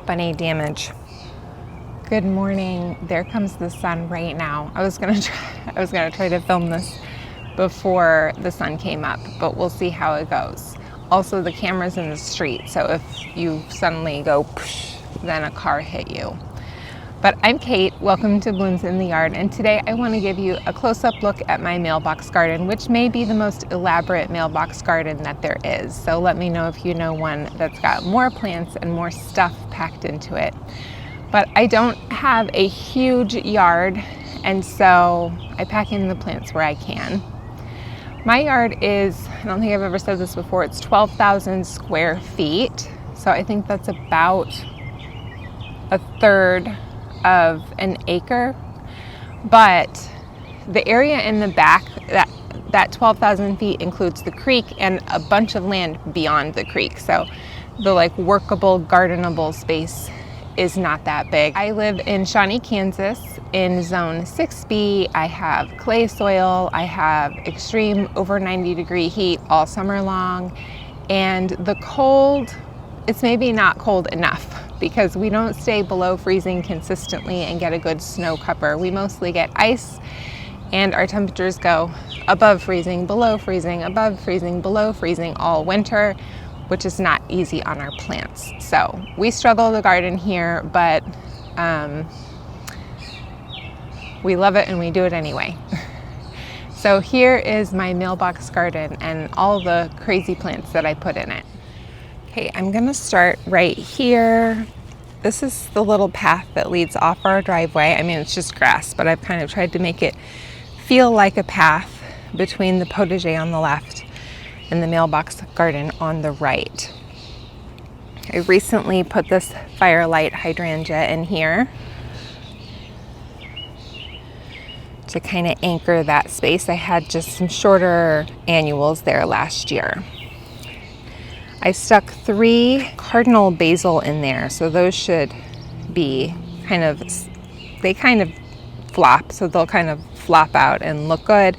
bunny damage. Good morning. There comes the sun right now. I was gonna try to film this before the sun came up, but we'll see how it goes. Also, the camera's in the street, so if you suddenly go psh, then a car hit you. But I'm Kate, welcome to Blooms in the Yard, and today I want to give you a close-up look at my mailbox garden, which may be the most elaborate mailbox garden that there is. So let me know if you know one that's got more plants and more stuff packed into it. But I don't have a huge yard, and so I pack in the plants where I can. My yard is, I don't think I've ever said this before, it's 12,000 square feet. So I think that's about a third of an acre. But the area in the back, that 12,000 feet includes the creek and a bunch of land beyond the creek. So the workable, gardenable space is not that big. I live in Shawnee, Kansas in zone 6B. I have clay soil. I have extreme over 90-degree heat all summer long. And the cold, it's maybe not cold enough because we don't stay below freezing consistently and get a good snow cover. We mostly get ice, and our temperatures go above freezing, below freezing, above freezing, below freezing all winter, which is not easy on our plants. So we struggle to garden here, but we love it and we do it anyway. So here is my mailbox garden and all the crazy plants that I put in it. Okay, I'm gonna start right here. This is the little path that leads off our driveway. I mean, it's just grass, but I've kind of tried to make it feel like a path between the potager on the left and the mailbox garden on the right. I recently put this firelight hydrangea in here to kind of anchor that space. I had just some shorter annuals there last year. I stuck 3 cardinal basil in there, so those should be they kind of flop, so they'll kind of flop out and look good.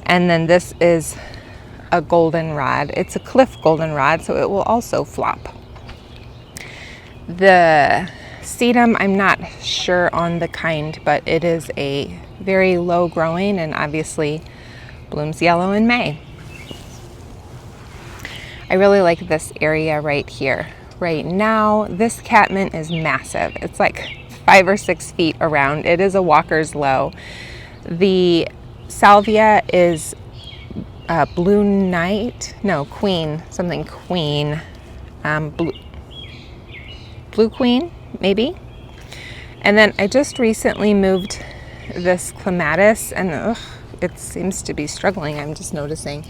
And then this is a goldenrod. It's a cliff goldenrod, so it will also flop. The sedum, I'm not sure on the kind, but it is a very low growing and obviously blooms yellow in May. I really like this area right here. Right now, this catmint is massive. It's like 5 or 6 feet around. It is a walker's low. The salvia is queen, blue queen, maybe. And then I just recently moved this clematis, and it seems to be struggling. I'm just noticing.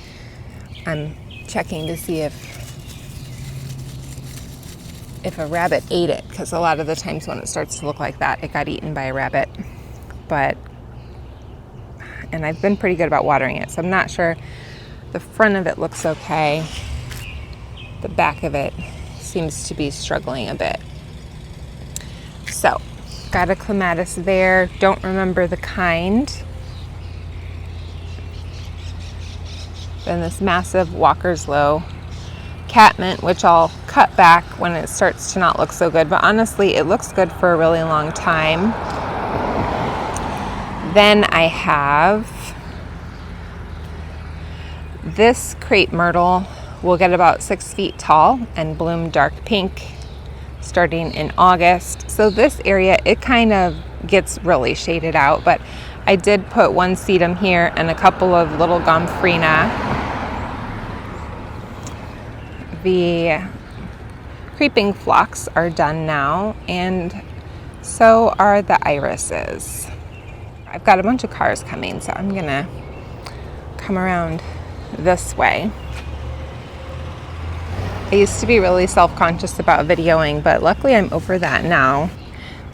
I'm checking to see if a rabbit ate it, because a lot of the times when it starts to look like that, it got eaten by a rabbit. And I've been pretty good about watering it, so I'm not sure. The front of it looks okay. The back of it seems to be struggling a bit. So, got a clematis there. Don't remember the kind. Then this massive walker's low catmint, which I'll cut back when it starts to not look so good, but honestly it looks good for a really long time. Then I have this crape myrtle. Will get about 6 feet tall and bloom dark pink starting in August. So this area, it kind of gets really shaded out, but I did put 1 sedum here and a couple of little gomphrena. The creeping phlox are done now, and so are the irises. I've got a bunch of cars coming, so I'm gonna come around this way. I used to be really self-conscious about videoing, but luckily I'm over that now.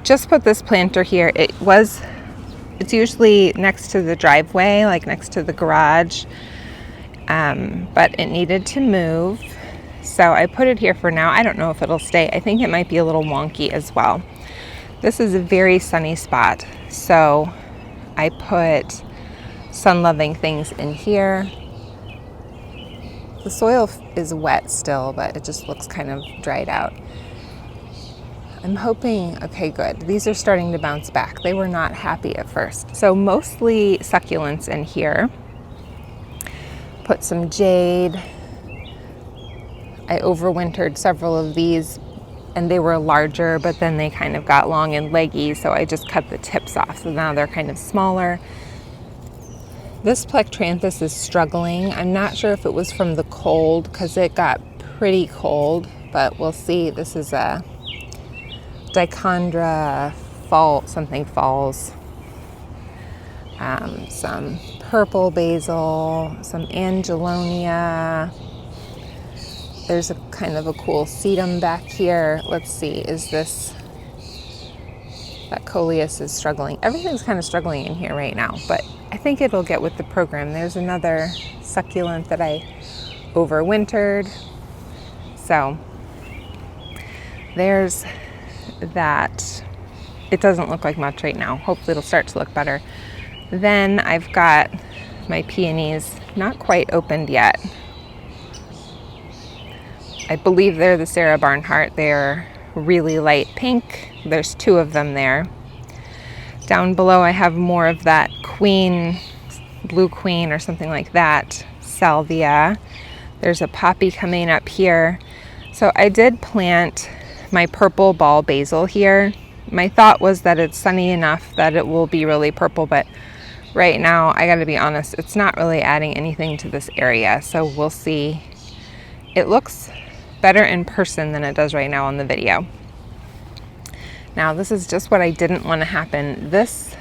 Just put this planter here. It's usually next to the driveway, like next to the garage, but it needed to move. So I put it here for now. I don't know if it'll stay. I think it might be a little wonky as well. This is a very sunny spot, so I put sun-loving things in here. The soil is wet still, but it just looks kind of dried out. I'm hoping, okay, good. These are starting to bounce back. They were not happy at first. So mostly succulents in here. Put some jade. I overwintered several of these and they were larger, but then they kind of got long and leggy, so I just cut the tips off. So now they're kind of smaller. This Plectranthus is struggling. I'm not sure if it was from the cold because it got pretty cold, but we'll see. This is a Dichondra falls. Some purple basil, some Angelonia. There's a kind of a cool sedum back here. Let's see, is this, that Coleus is struggling. Everything's kind of struggling in here right now, but I think it'll get with the program. There's another succulent that I overwintered. So there's that. It doesn't look like much right now. Hopefully it'll start to look better. Then I've got my peonies, not quite opened yet. I believe they're the Sarah Barnhart. They're really light pink. There's 2 of them there. Down below I have more of that blue queen or something like that, Salvia. There's a poppy coming up here. So I did plant my purple ball basil here. My thought was that it's sunny enough that it will be really purple, but right now, I gotta be honest, it's not really adding anything to this area. So we'll see. It looks better in person than it does right now on the video. Now, this is just what I didn't want to happen. This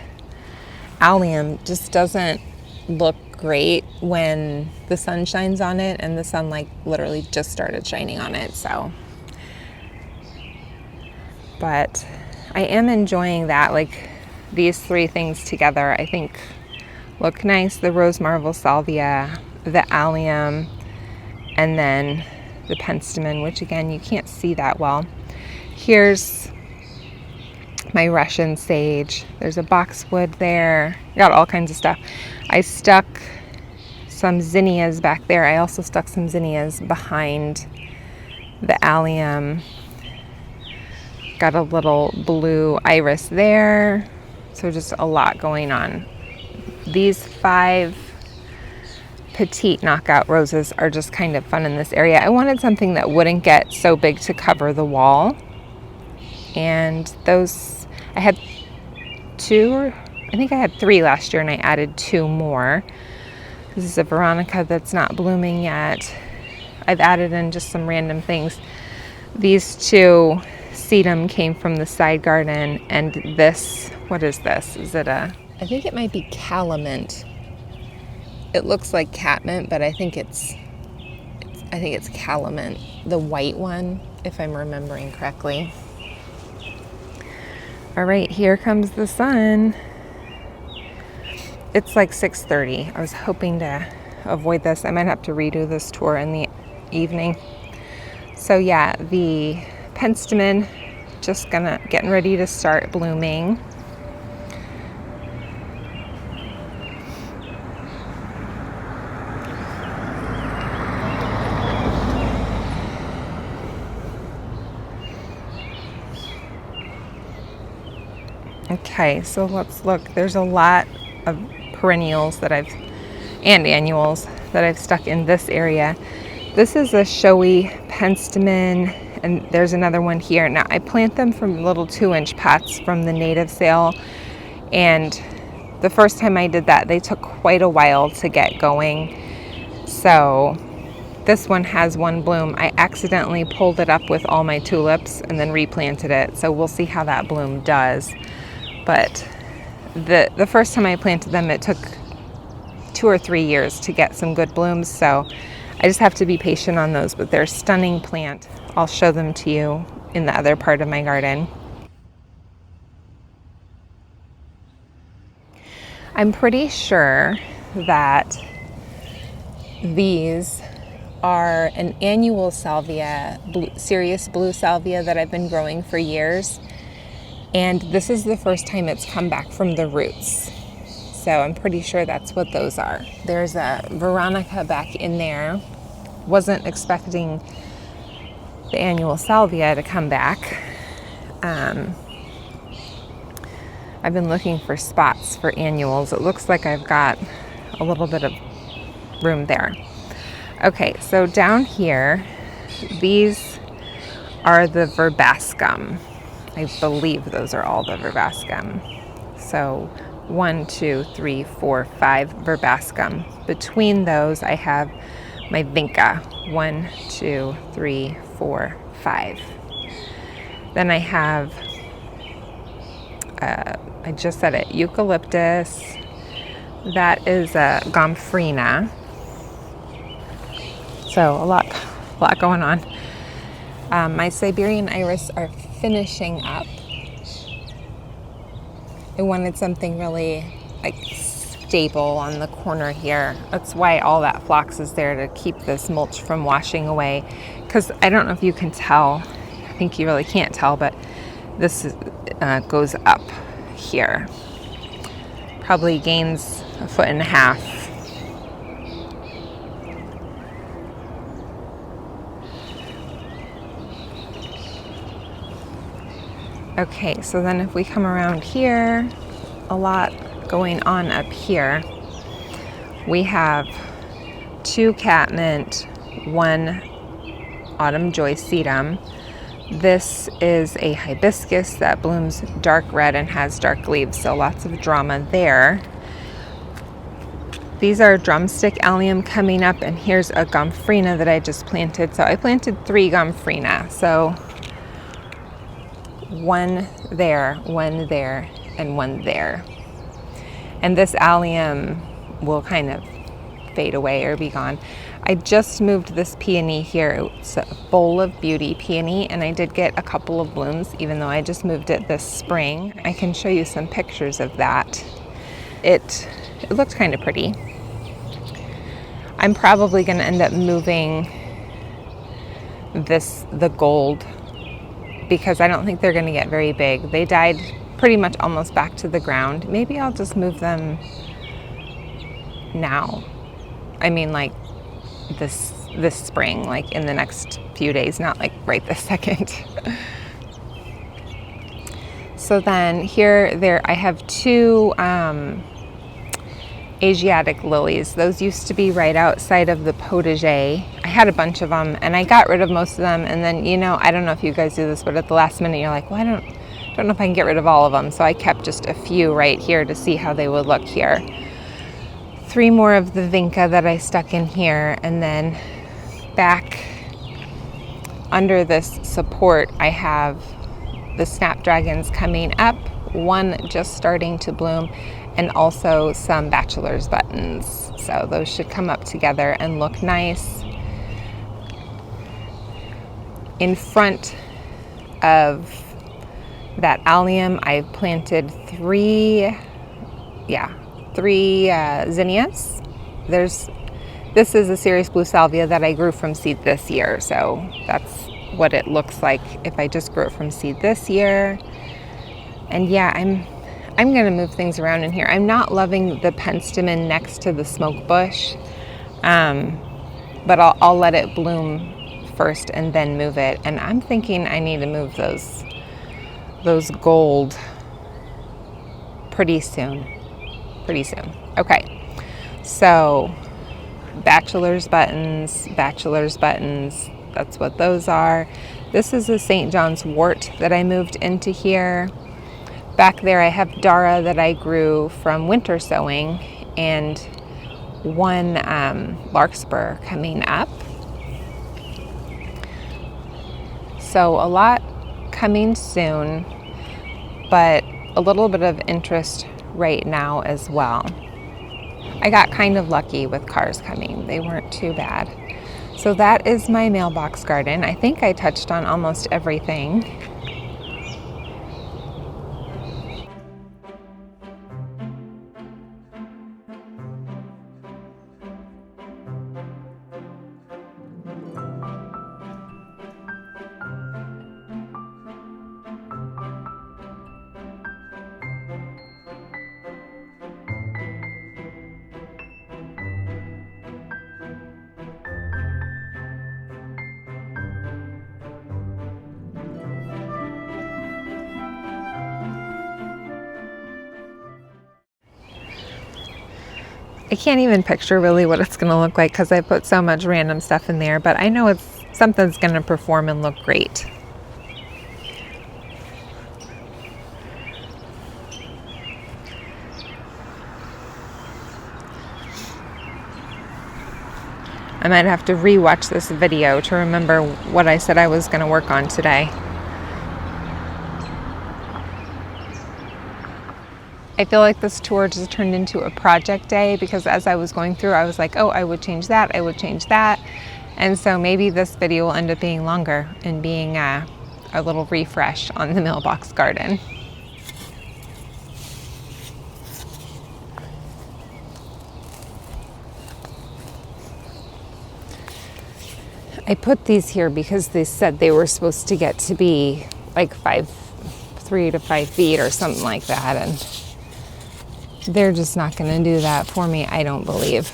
Allium just doesn't look great when the sun shines on it, and the sun like literally just started shining on it. So, but I am enjoying that. Like these 3 things together, I think look nice. The Rose Marvel Salvia, the Allium, and then the Penstemon, which again, you can't see that well. Here's my Russian sage. There's a boxwood there. Got all kinds of stuff. I stuck some zinnias back there. I also stuck some zinnias behind the Allium. Got a little blue iris there. So just a lot going on. These 5 petite knockout roses are just kind of fun in this area. I wanted something that wouldn't get so big to cover the wall. And those, I had 2, or I think I had 3 last year and I added 2 more. This is a Veronica that's not blooming yet. I've added in just some random things. These 2 sedum came from the side garden, and this, what is this? Is it I think it might be calamint. It looks like catmint, but I think it's calamint, the white one, if I'm remembering correctly. All right, here comes the sun. It's like 6:30. I was hoping to avoid this. I might have to redo this tour in the evening. So yeah, the Penstemon just getting ready to start blooming. Okay, so let's look. There's a lot of perennials and annuals that I've stuck in this area. This is a showy Penstemon, and there's another one here. Now, I plant them from little 2-inch pots from the native sale, and the first time I did that, they took quite a while to get going. So this one has 1 bloom. I accidentally pulled it up with all my tulips and then replanted it, so we'll see how that bloom does. But the first time I planted them, it took 2 or 3 years to get some good blooms, so I just have to be patient on those, but they're a stunning plant. I'll show them to you in the other part of my garden. I'm pretty sure that these are an annual salvia, serious blue salvia that I've been growing for years. And this is the first time it's come back from the roots. So I'm pretty sure that's what those are. There's a Veronica back in there. Wasn't expecting the annual salvia to come back. I've been looking for spots for annuals. It looks like I've got a little bit of room there. Okay, so down here, these are the verbascum. I believe those are all the verbascum. So 1, 2, 3, 4, 5 verbascum. Between those, I have my vinca. 1, 2, 3, 4, 5. Then I have, I just said it, eucalyptus. That is a gomphrena. So a lot going on. My Siberian iris are finishing up. I wanted something really like stable on the corner here. That's why all that phlox is there, to keep this mulch from washing away. Because I don't know if you can tell, I think you really can't tell, but this goes up here. Probably gains 1.5 feet. Okay, so then if we come around here, a lot going on up here. We have 2 catmint, 1 autumn joy sedum. This is a hibiscus that blooms dark red and has dark leaves, so lots of drama there. These are drumstick allium coming up, and here's a gomphrena that I just planted. So I planted 3 gomphrena, so 1 there, 1 there, and 1 there. And this allium will kind of fade away or be gone. I just moved this peony here. It's a bowl of beauty peony, and I did get a couple of blooms, even though I just moved it this spring. I can show you some pictures of that. It looked kind of pretty. I'm probably going to end up moving the gold, because I don't think they're going to get very big. They died pretty much almost back to the ground. Maybe I'll just move them now. I mean, like this spring, like in the next few days, not like right this second. So then there I have 2 Asiatic lilies. Those used to be right outside of the potager. I had a bunch of them, and I got rid of most of them. And then, I don't know if you guys do this, but at the last minute, you're like, well, I don't know if I can get rid of all of them. So I kept just a few right here to see how they would look here. 3 more of the vinca that I stuck in here, and then back under this support, I have the snapdragons coming up, 1 just starting to bloom, and also some bachelor's buttons. So those should come up together and look nice. In front of that allium, I planted 3 zinnias. This is a serious blue salvia that I grew from seed this year. So that's what it looks like if I just grew it from seed this year. And yeah, I'm going to move things around in here. I'm not loving the penstemon next to the smoke bush, but I'll let it bloom first and then move it. And I'm thinking I need to move those gold pretty soon. Okay, so bachelor's buttons, that's what those are. This is a St. John's wort that I moved into here. Back there I have dara that I grew from winter sowing, and 1 larkspur coming up. So a lot coming soon, but a little bit of interest right now as well. I got kind of lucky with cars coming. They weren't too bad. So that is my mailbox garden. I think I touched on almost everything. I can't even picture really what it's going to look like because I put so much random stuff in there, but I know something's going to perform and look great. I might have to re-watch this video to remember what I said I was going to work on today. I feel like this tour just turned into a project day because as I was going through, I was like, oh, I would change that, I would change that. And so maybe this video will end up being longer and being a little refresh on the mailbox garden. I put these here because they said they were supposed to get to be like 3 to 5 feet or something like that, and they're just not going to do that for me, I don't believe.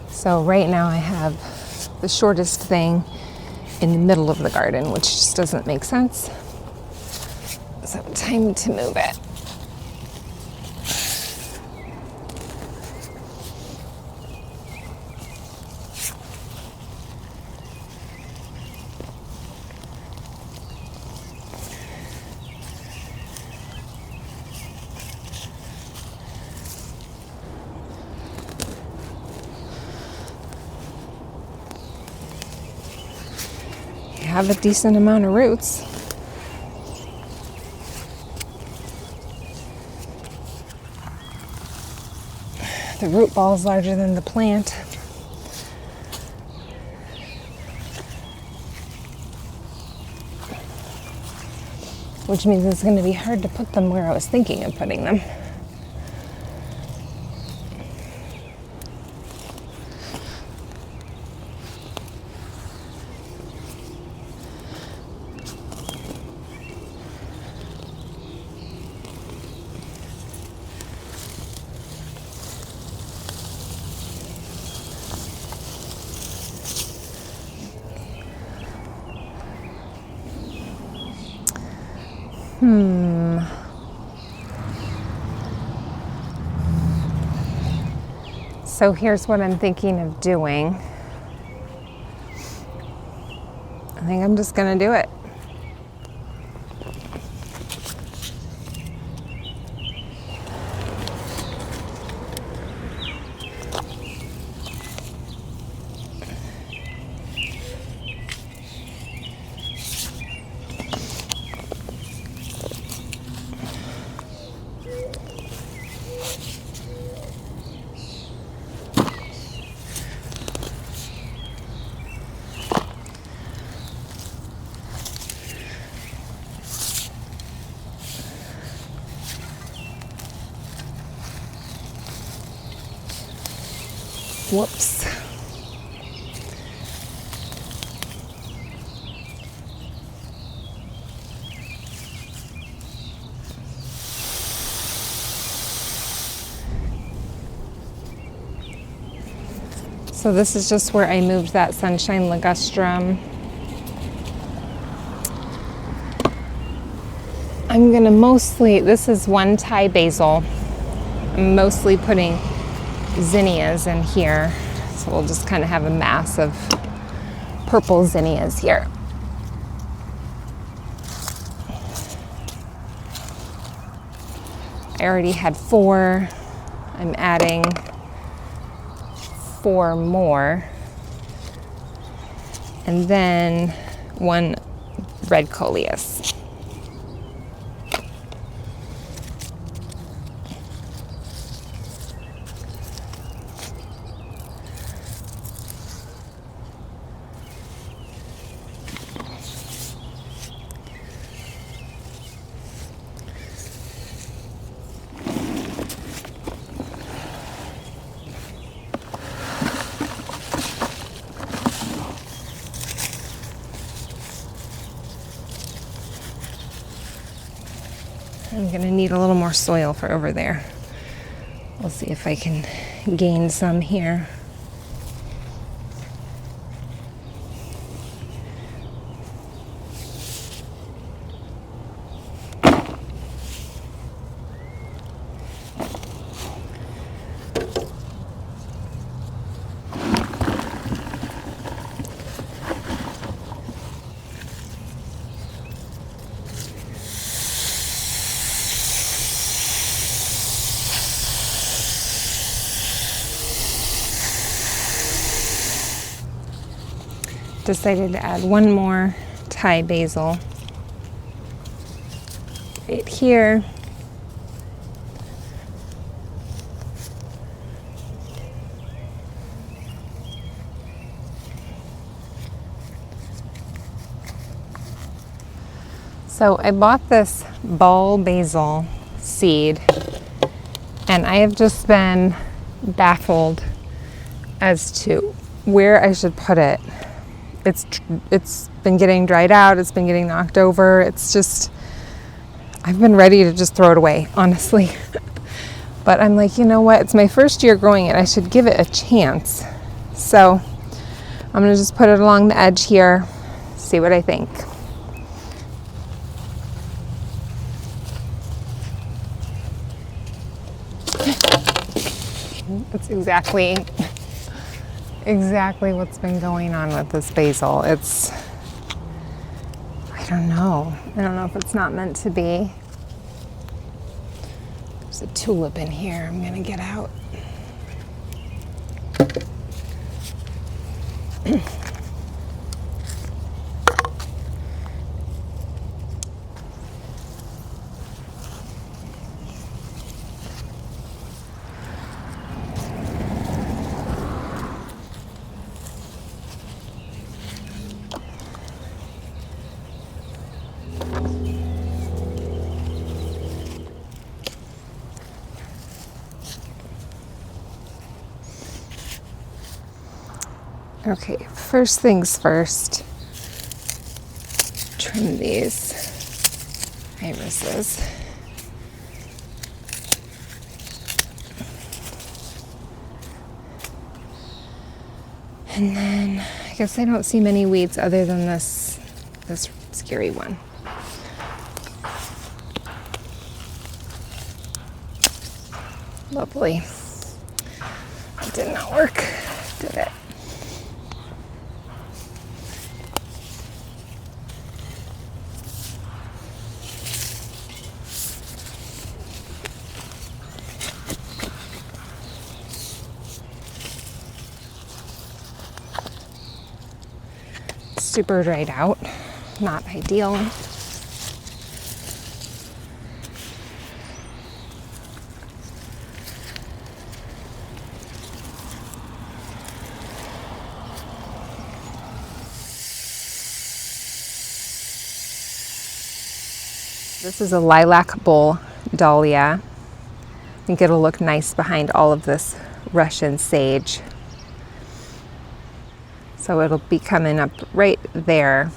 So right now I have the shortest thing in the middle of the garden, which just doesn't make sense. So time to move it. Have a decent amount of roots. The root ball is larger than the plant. Which means it's going to be hard to put them where I was thinking of putting them. So here's what I'm thinking of doing. I think I'm just gonna do it. Whoops. So this is just where I moved that sunshine ligustrum. I'm gonna this is one Thai basil. I'm mostly putting zinnias in here. So we'll just kind of have a mass of purple zinnias here. I already had 4. I'm adding 4 more. And then 1 red Coleus. I'm going to need a little more soil for over there. We'll see if I can gain some here. decided to add one more Thai basil right here. So I bought this ball basil seed, and I have just been baffled as to where I should put it. It's been getting dried out, it's been getting knocked over. It's just, I've been ready to just throw it away, honestly. But I'm like, you know what? It's my first year growing it. I should give it a chance. So I'm gonna just put it along the edge here, see what I think. That's exactly what's been going on with this basil. It's, I don't know if it's not meant to be. There's a tulip in here I'm gonna get out. Okay, first things first, trim these irises. And then I guess I don't see many weeds other than this scary one. Lovely. It did not work, did it? Super dried out, not ideal. This is a lilac bull dahlia. I think it'll look nice behind all of this Russian sage. So it'll be coming up right there.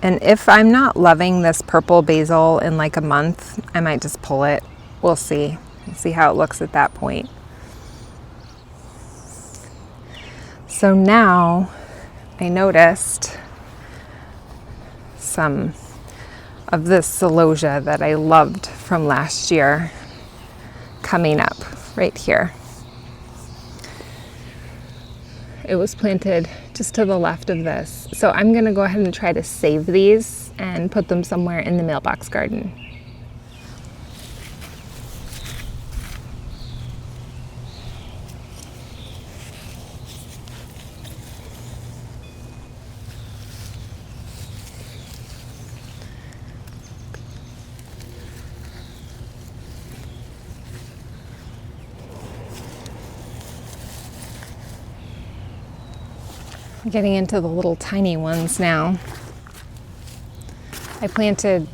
And if I'm not loving this purple basil in like a month, I might just pull it. We'll see. We'll see how it looks at that point. So now I noticed some of this celosia that I loved from last year coming up right here. It was planted just to the left of this. So I'm gonna go ahead and try to save these and put them somewhere in the mailbox garden. Getting into the little tiny ones now. I planted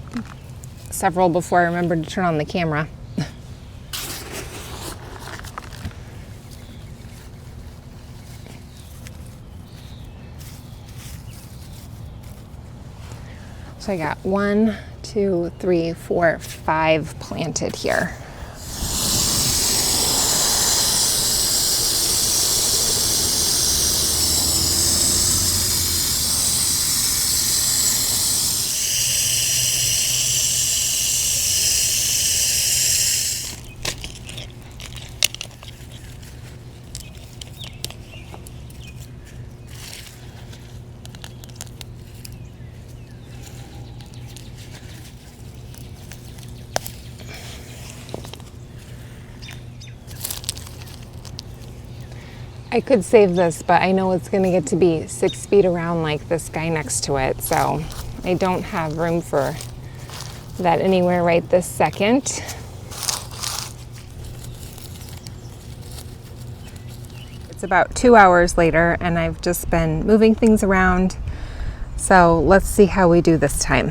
several before I remembered to turn on the camera. So I got 1, 2, 3, 4, 5 planted here. I could save this, but I know it's going to get to be 6 feet around like this guy next to it, so I don't have room for that anywhere right this second. It's about 2 hours later, and I've just been moving things around, so let's see how we do this time.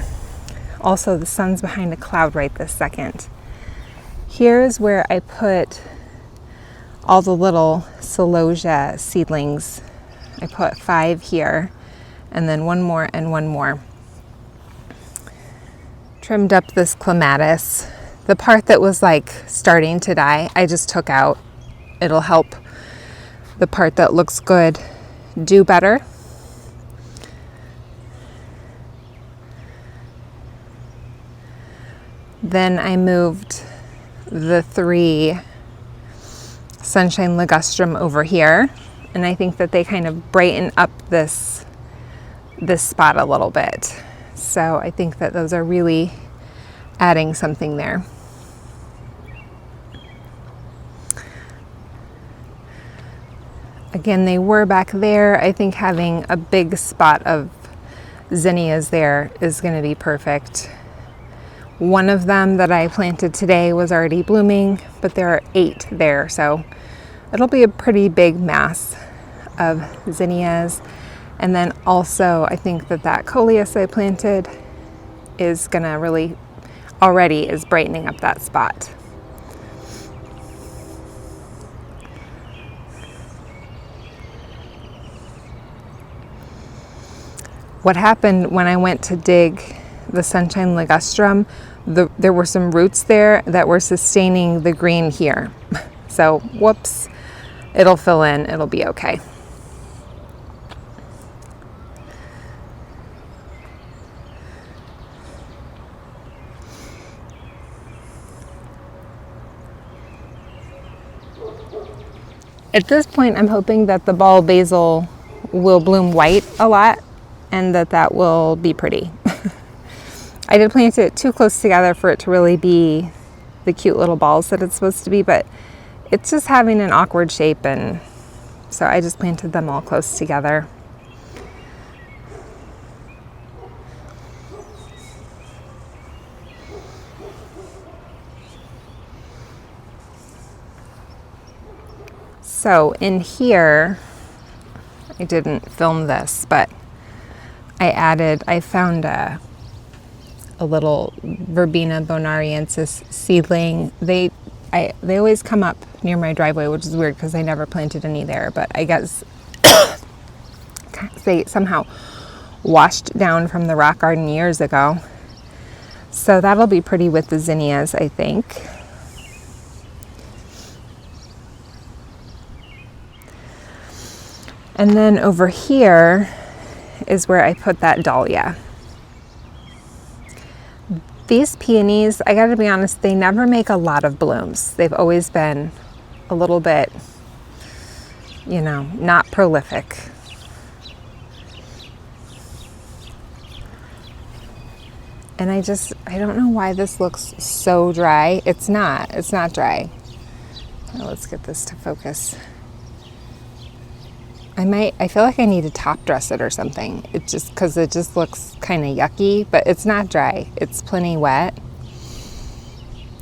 Also, the sun's behind a cloud right this second. Here's where I put all the little Celosia seedlings. I put 5 here, and then 1 more and 1 more. Trimmed up this clematis. The part that was like starting to die, I just took out. It'll help the part that looks good do better. Then I moved the 3 Sunshine Ligustrum over here, and I think that they kind of brighten up this spot a little bit. So I think that those are really adding something there. Again, they were back there. I think having a big spot of zinnias there is going to be perfect. One of them that I planted today was already blooming, but there are 8 there, so it'll be a pretty big mass of zinnias. And then also, I think that Coleus I planted is gonna really, already is brightening up that spot. What happened when I went to dig the Sunshine Ligustrum, there were some roots there that were sustaining the green here. So, whoops, it'll fill in, it'll be okay. At this point, I'm hoping that the ball basil will bloom white a lot and that will be pretty. I did plant it too close together for it to really be the cute little balls that it's supposed to be, but it's just having an awkward shape, and so I just planted them all close together. So in here, I didn't film this, but I found a little Verbena bonariensis seedling. They always come up near my driveway, which is weird because I never planted any there, but I guess they somehow washed down from the rock garden years ago. So that'll be pretty with the zinnias, I think. And then over here is where I put that dahlia. These peonies, I gotta be honest, they never make a lot of blooms. They've always been a little bit, not prolific. And I don't know why this looks so dry. It's not dry. Now let's get this to focus. I feel like I need to top dress it or something. Because it just looks kind of yucky, but it's not dry. It's plenty wet.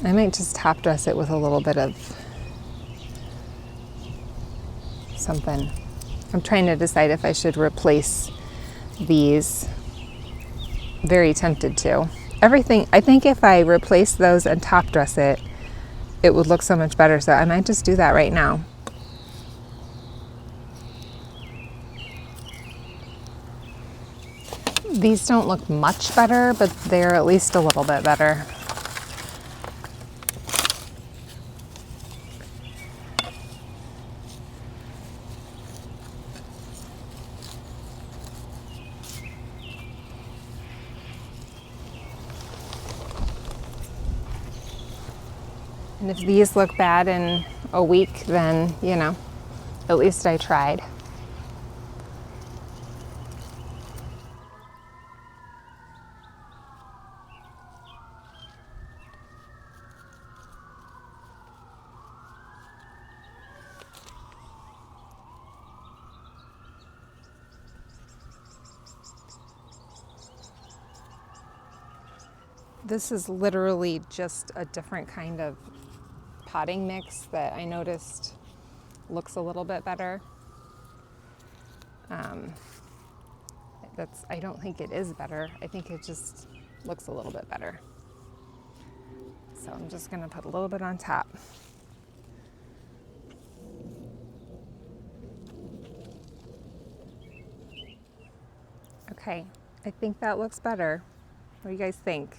I might just top dress it with a little bit of something. I'm trying to decide if I should replace these. Very tempted to. I think if I replace those and top dress it, it would look so much better. So I might just do that right now. These don't look much better, but they're at least a little bit better. And if these look bad in a week, then, at least I tried. This is literally just a different kind of potting mix that I noticed looks a little bit better. I don't think it is better. I think it just looks a little bit better. So I'm just gonna put a little bit on top. Okay, I think that looks better. What do you guys think?